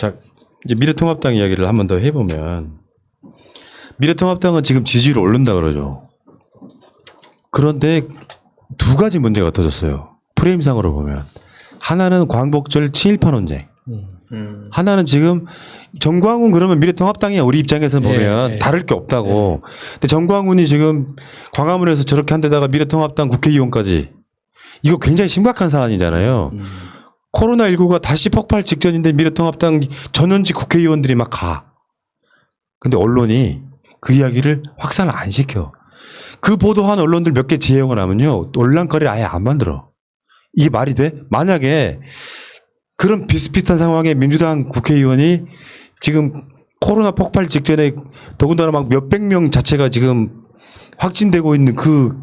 자, 이제 미래통합당 이야기를 한 번 더 해보면 미래통합당은 지금 지지율이 오른다 그러죠. 그런데 두 가지 문제가 터졌어요. 프레임상으로 보면. 하나는 광복절 친일파 논쟁. 하나는 지금 정광훈 그러면 미래통합당이야. 우리 입장에서 보면 다를 게 없다고. 근데 정광훈이 지금 광화문에서 저렇게 한 데다가 미래통합당 국회의원까지 이거 굉장히 심각한 사안이잖아요. 코로나19가 다시 폭발 직전인데 미래통합당 전현직 국회의원들이 막 가. 근데 언론이 그 이야기를 확산을 안 시켜. 그 보도한 언론들 몇 개 지혜용을 하면요. 논란거리를 아예 안 만들어. 이게 말이 돼? 만약에 그런 비슷비슷한 상황에 민주당 국회의원이 지금 코로나 폭발 직전에 더군다나 막 몇백 명 자체가 지금 확진되고 있는 그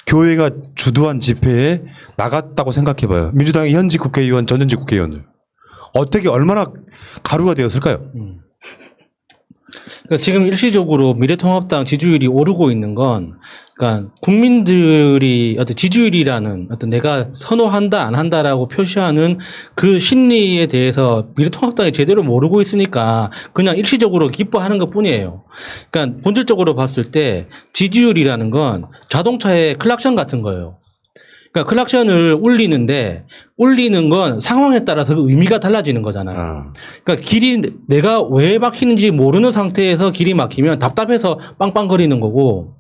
교회가 주도한 집회에 나갔다고 생각해봐요. 민주당의 현직 국회의원, 전현직 국회의원들. 어떻게 얼마나 가루가 되었을까요? 그러니까 지금 일시적으로 미래통합당 지지율이 오르고 있는 건, 그러니까 국민들이 어떤 지지율이라는 어떤 내가 선호한다 안 한다라고 표시하는 그 심리에 대해서 미래통합당이 제대로 모르고 있으니까 그냥 일시적으로 기뻐하는 것 뿐이에요. 그러니까 본질적으로 봤을 때 지지율이라는 건 자동차의 클락션 같은 거예요. 그러니까 클락션을 울리는 건 상황에 따라서 의미가 달라지는 거잖아요. 그러니까 길이 내가 왜 막히는지 모르는 상태에서 길이 막히면 답답해서 빵빵거리는 거고,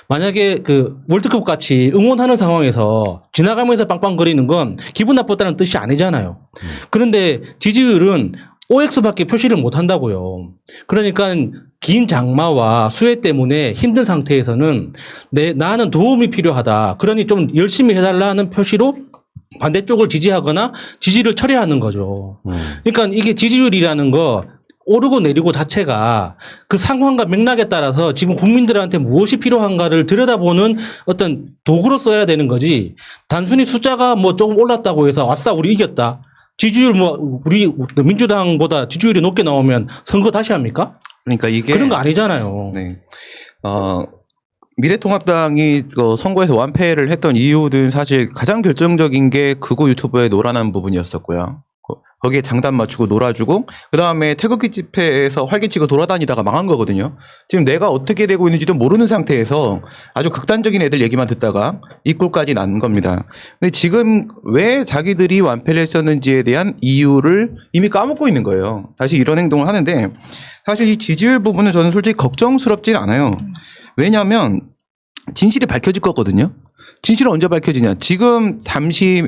만약에 그 월드컵 같이 응원하는 상황에서 지나가면서 빵빵거리는 건 기분 나빴다는 뜻이 아니잖아요. 그런데 지지율은 OX밖에 표시를 못 한다고요. 그러니까 긴 장마와 수해 때문에 힘든 상태에서는 나는 도움이 필요하다. 그러니 좀 열심히 해달라는 표시로 반대쪽을 지지하거나 지지를 철회하는 거죠. 그러니까 이게 지지율이라는 거 오르고 내리고 자체가 그 상황과 맥락에 따라서 지금 국민들한테 무엇이 필요한가를 들여다보는 어떤 도구로 써야 되는 거지, 단순히 숫자가 뭐 조금 올랐다고 해서 아싸 우리 이겼다, 지지율 뭐 우리 민주당보다 지지율이 높게 나오면 선거 다시 합니까? 그러니까 이게 그런 거 아니잖아요. 네. 미래통합당이 선거에서 완패를 했던 이유는 사실 가장 결정적인 게 극우 유튜버의 노란한 부분이었었고요. 거기에 장단 맞추고 놀아주고 그다음에 태극기 집회에서 활기치고 돌아다니다가 망한 거거든요. 지금 내가 어떻게 되고 있는지도 모르는 상태에서 아주 극단적인 애들 얘기만 듣다가 이 꼴까지 난 겁니다. 근데 지금 왜 자기들이 완패를 했었는지에 대한 이유를 이미 까먹고 있는 거예요. 다시 이런 행동을 하는데, 사실 이 지지율 부분은 저는 솔직히 걱정스럽진 않아요. 왜냐하면 진실이 밝혀질 거거든요. 진실은 언제 밝혀지냐? 지금 잠시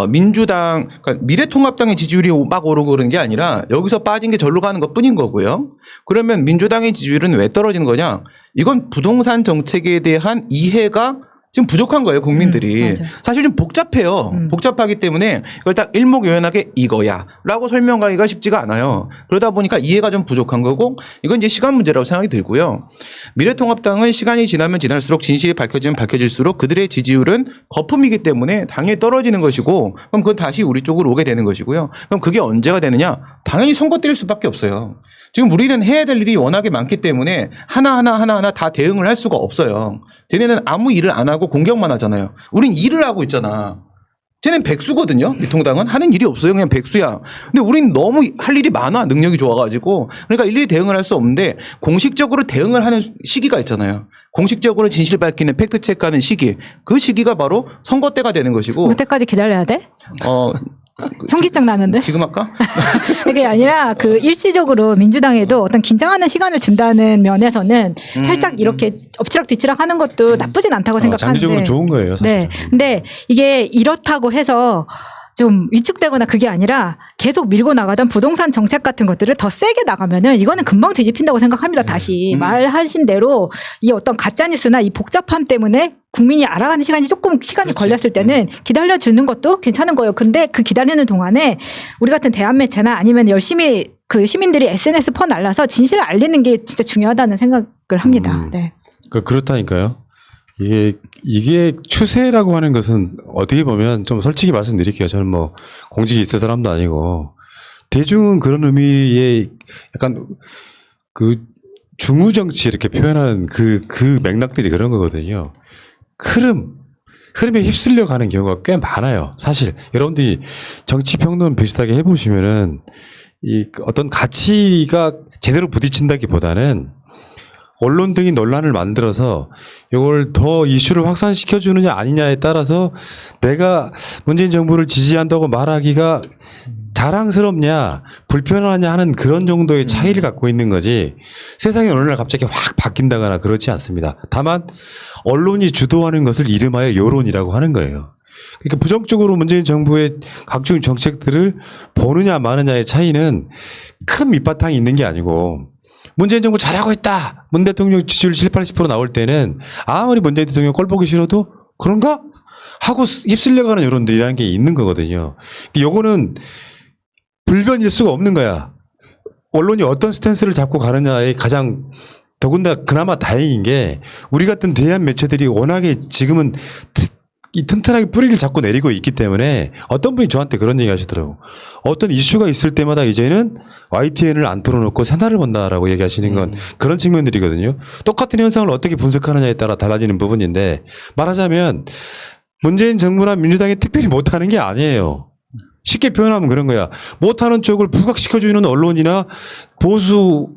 민주당, 그러니까 미래통합당의 지지율이 막 오르고 그런 게 아니라 여기서 빠진 게 절로 가는 것 뿐인 거고요. 그러면 민주당의 지지율은 왜 떨어지는 거냐? 이건 부동산 정책에 대한 이해가 지금 부족한 거예요, 국민들이. 사실 좀 복잡해요. 복잡하기 때문에 이걸 딱 일목요연하게 이거야 라고 설명하기가 쉽지가 않아요. 그러다 보니까 이해가 좀 부족한 거고, 이건 이제 시간 문제라고 생각이 들고요. 미래통합당은 시간이 지나면 지날수록 진실이 밝혀지면 밝혀질수록 그들의 지지율은 거품이기 때문에 당연히 떨어지는 것이고, 그럼 그건 다시 우리 쪽으로 오게 되는 것이고요. 그럼 그게 언제가 되느냐? 당연히 선거 때릴 수밖에 없어요. 지금 우리는 해야 될 일이 워낙에 많기 때문에 하나하나 다 대응을 할 수가 없어요. 쟤네는 아무 일을 안 하고 공격만 하잖아요. 우린 일을 하고 있잖아. 쟤는 백수거든요. 미통당은 하는 일이 없어요. 그냥 백수야. 근데 우린 너무 할 일이 많아. 능력이 좋아가지고. 그러니까 일일이 대응을 할 수 없는데, 공식적으로 대응을 하는 시기가 있잖아요. 공식적으로 진실 밝히는 팩트 체크하는 시기. 그 시기가 바로 선거 때가 되는 것이고. 그때까지 기다려야 돼? 현기증 나는데? 지금 할까? 그게 아니라 그 일시적으로 민주당에도 어떤 긴장하는 시간을 준다는 면에서는 살짝 이렇게 엎치락뒤치락 하는 것도 나쁘진 않다고 생각하는데. 장기적으로 좋은 거예요, 사실. 네. 근데 이게 이렇다고 해서 좀 위축되거나 그게 아니라 계속 밀고 나가던 부동산 정책 같은 것들을 더 세게 나가면은 이거는 금방 뒤집힌다고 생각합니다. 다시 말하신 대로 이 어떤 가짜뉴스나 이 복잡함 때문에 국민이 알아가는 시간이 시간이 걸렸을 때는 기다려주는 것도 괜찮은 거예요. 근데 그 기다리는 동안에 우리 같은 대한 매체나 아니면 열심히 그 시민들이 SNS 퍼날라서 진실을 알리는 게 진짜 중요하다는 생각을 합니다. 네. 그렇다니까요. 이게 추세라고 하는 것은 어떻게 보면 좀 솔직히 말씀드릴게요. 저는 뭐 공직이 있을 사람도 아니고, 대중은 그런 의미의 약간 그 중우정치 이렇게 표현하는 그 맥락들이 그런 거거든요. 흐름에 휩쓸려 가는 경우가 꽤 많아요. 사실 여러분들이 정치 평론 비슷하게 해보시면은 이 어떤 가치가 제대로 부딪힌다기보다는 언론 등이 논란을 만들어서 이걸 더 이슈를 확산시켜 주느냐 아니냐에 따라서 내가 문재인 정부를 지지한다고 말하기가 자랑스럽냐 불편하냐 하는 그런 정도의 차이를 갖고 있는 거지 세상의 어느 날 갑자기 확 바뀐다거나 그렇지 않습니다. 다만 언론이 주도하는 것을 이름하여 여론이라고 하는 거예요. 그러니까 부정적으로 문재인 정부의 각종 정책들을 보느냐 마느냐의 차이는 큰 밑바탕이 있는 게 아니고 문재인 정부 잘하고 있다. 문 대통령 지지율 70, 80% 나올 때는 아무리 문재인 대통령 꼴 보기 싫어도 그런가? 하고 휩쓸려가는 여론들이라는 게 있는 거거든요. 요거는 불변일 수가 없는 거야. 언론이 어떤 스탠스를 잡고 가느냐에 가장 더군다나 그나마 다행인 게 우리 같은 대한 매체들이 워낙에 지금은 이 튼튼하게 뿌리를 잡고 내리고 있기 때문에 어떤 분이 저한테 그런 얘기 하시더라고. 어떤 이슈가 있을 때마다 이제는 YTN을 안 틀어놓고 새날을 본다라고 얘기하시는 건 그런 측면들이거든요. 똑같은 현상을 어떻게 분석하느냐에 따라 달라지는 부분인데 말하자면 문재인 정부나 민주당이 특별히 못하는 게 아니에요. 쉽게 표현하면 그런 거야. 못하는 쪽을 부각시켜주는 언론이나 보수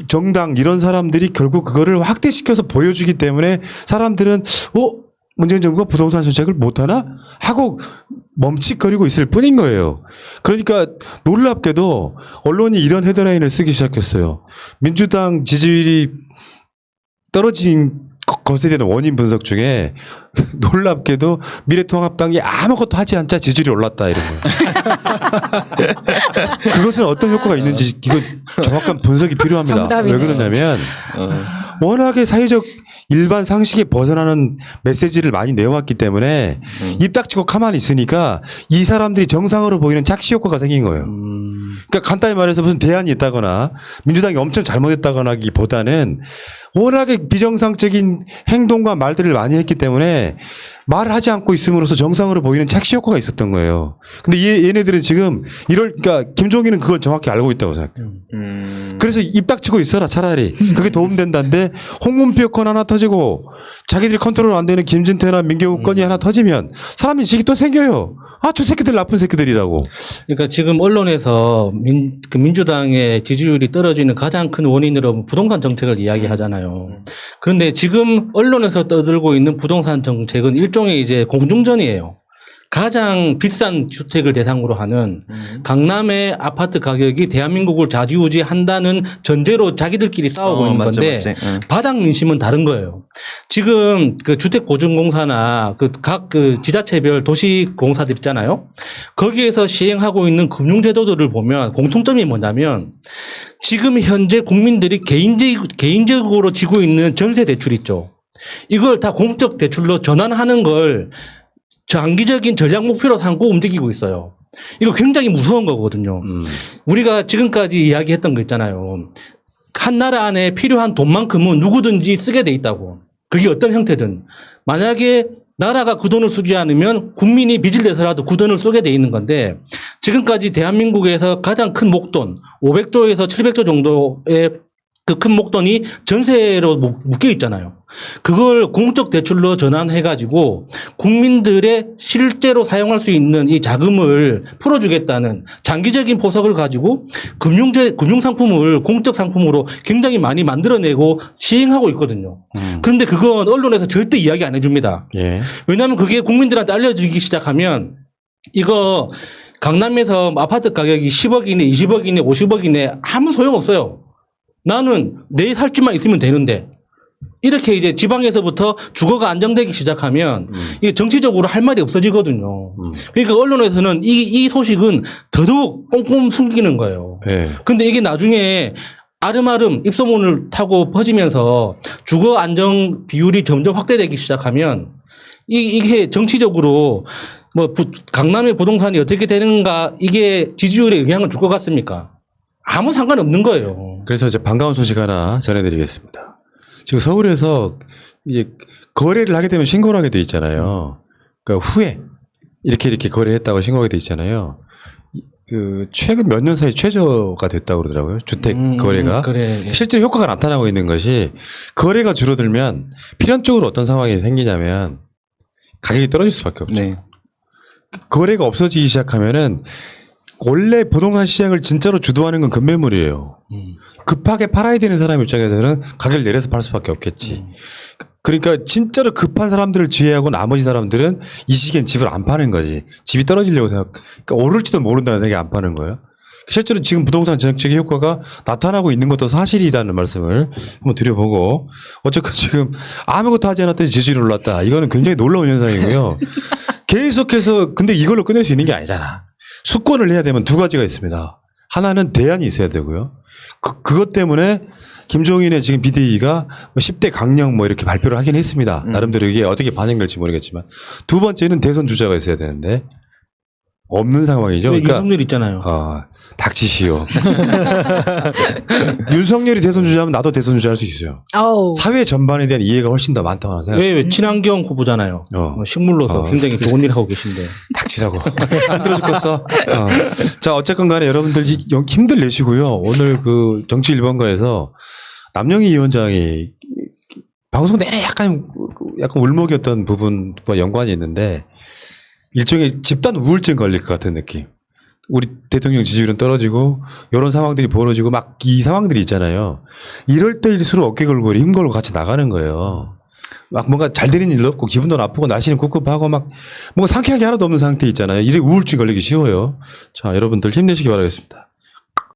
정당 이런 사람들이 결국 그거를 확대시켜서 보여주기 때문에 사람들은 문재인 정부가 부동산 정책을 못하나? 하고 멈칫거리고 있을 뿐인 거예요. 그러니까 놀랍게도 언론이 이런 헤드라인을 쓰기 시작했어요. 민주당 지지율이 떨어진 것에 대한 원인 분석 중에 놀랍게도 미래통합당이 아무것도 하지 않자 지지율이 올랐다 이런 거예요. 그것은 어떤 효과가 있는지 이거 정확한 분석이 필요합니다. 정답이네. 왜 그러냐면 워낙에 사회적 일반 상식에 벗어나는 메시지를 많이 내왔기 때문에 입 닥치고 가만히 있으니까 이 사람들이 정상으로 보이는 착시 효과가 생긴 거예요. 그러니까 간단히 말해서 무슨 대안이 있다거나 민주당이 엄청 잘못했다거나 하기보다는 워낙에 비정상적인 행동과 말들을 많이 했기 때문에 말을 하지 않고 있음으로써 정상으로 보이는 착시 효과가 있었던 거예요. 근데 얘네들은 지금 그러니까 김종인은 그걸 정확히 알고 있다고 생각해요. 그래서 입 닥치고 있어라 차라리. 그게 도움된다는데 홍문표 건 하나 터지고 자기들이 컨트롤 안 되는 김진태나 민경욱 건이 하나 터지면 사람 인식이 또 생겨요. 저 새끼들 나쁜 새끼들이라고. 그러니까 지금 언론에서 민주당의 지지율이 떨어지는 가장 큰 원인으로 부동산 정책을 이야기하잖아요. 그런데 지금 언론에서 떠들고 있는 부동산 정책은 일종의 이제 공중전이에요. 가장 비싼 주택을 대상으로 하는 강남의 아파트 가격이 대한민국을 좌지우지한다는 전제로 자기들끼리 싸우고 있는 건데 바닥 민심은 다른 거예요. 지금 그 주택보증공사나 각 지자체별 도시공사들 있잖아요. 거기에서 시행하고 있는 금융제도들을 보면 공통점이 뭐냐면 지금 현재 국민들이 개인적으로 지고 있는 전세 대출 있죠. 이걸 다 공적 대출로 전환하는 걸 장기적인 전략 목표로 삼고 움직이고 있어요. 이거 굉장히 무서운 거거든요. 우리가 지금까지 이야기했던 거 있잖아요. 한 나라 안에 필요한 돈만큼은 누구든지 쓰게 돼 있다고. 그게 어떤 형태든. 만약에 나라가 그 돈을 쓰지 않으면 국민이 빚을 내서라도 그 돈을 쓰게 돼 있는 건데 지금까지 대한민국에서 가장 큰 목돈 500조에서 700조 정도의 그 큰 목돈이 전세로 묶여 있잖아요. 그걸 공적 대출로 전환해가지고 국민들의 실제로 사용할 수 있는 이 자금을 풀어주겠다는 장기적인 포석을 가지고 금융상품을 공적 상품으로 굉장히 많이 만들어내고 시행하고 있거든요. 그런데 그건 언론에서 절대 이야기 안 해줍니다. 예. 왜냐하면 그게 국민들한테 알려지기 시작하면 이거 강남에서 아파트 가격이 10억 이내, 20억 이내, 50억 이내 아무 소용없어요. 나는 내 살 집만 있으면 되는데 이렇게 이제 지방에서부터 주거가 안정되기 시작하면 이게 정치적으로 할 말이 없어지거든요. 그러니까 언론에서는 이 소식은 더더욱 꼼꼼 숨기는 거예요. 예. 근데 이게 나중에 아름아름 입소문을 타고 퍼지면서 주거 안정 비율이 점점 확대되기 시작하면 이게 정치적으로 강남의 부동산이 어떻게 되는가 이게 지지율에 영향을 줄 것 같습니까? 아무 상관없는 거예요. 그래서 이제 반가운 소식 하나 전해드리겠습니다. 지금 서울에서 이제 거래를 하게 되면 신고를 하게 돼 있잖아요. 그러니까 후에 이렇게 거래했다고 신고하게 돼 있잖아요. 최근 몇 년 사이 최저가 됐다고 그러더라고요. 주택 거래가. 그래. 실제 효과가 나타나고 있는 것이 거래가 줄어들면 필연적으로 어떤 상황이 생기냐면 가격이 떨어질 수밖에 없죠. 네. 거래가 없어지기 시작하면은 원래 부동산 시장을 진짜로 주도하는 건 급매물이에요. 급하게 팔아야 되는 사람 입장에서는 가격을 내려서 팔 수밖에 없겠지. 그러니까 진짜로 급한 사람들을 지휘하고 나머지 사람들은 이 시기엔 집을 안 파는 거지. 집이 떨어지려고 그러니까 오를지도 모른다는 생각에 안 파는 거예요. 실제로 지금 부동산 정책의 효과가 나타나고 있는 것도 사실이라는 말씀을 한번 드려보고, 어쨌건 지금 아무것도 하지 않았더니 지지율이 올랐다. 이거는 굉장히 놀라운 현상이고요. 계속해서 근데 이걸로 끝낼 수 있는 게 아니잖아. 수권을 해야 되면 두 가지가 있습니다. 하나는 대안이 있어야 되고요. 그것 때문에 김종인의 지금 비대위가 10대 강령 뭐 이렇게 발표를 하긴 했습니다. 나름대로 이게 어떻게 반영될지 모르겠지만. 두 번째는 대선 주자가 있어야 되는데 없는 상황이죠. 그러니까 윤석열 있잖아요. 닥치시오. 윤석열이 대선 주자면 나도 대선 주자 할 수 있어요. 어우. 사회 전반에 대한 이해가 훨씬 더 많다고 생각해요. 왜 친환경 후보잖아요. 식물로서 굉장히 좋은 일 하고 계신데. 닥치라고. 안 들어 죽겠어. 자, 어쨌건 간에 여러분들 힘들 내시고요. 오늘 그 정치 1번가에서 남영희 위원장이 방송 내내 약간 울먹였던 부분과 연관이 있는데 일종의 집단 우울증 걸릴 것 같은 느낌. 우리 대통령 지지율은 떨어지고 이런 상황들이 벌어지고 막 이 상황들이 있잖아요. 이럴 때일수록 어깨 걸고 힘 걸고 같이 나가는 거예요. 막 뭔가 잘 되는 일도 없고 기분도 나쁘고 날씨는 꿉꿉하고 막 뭔가 상쾌한 게 하나도 없는 상태 있잖아요. 이래 우울증 걸리기 쉬워요. 자, 여러분들 힘내시기 바라겠습니다.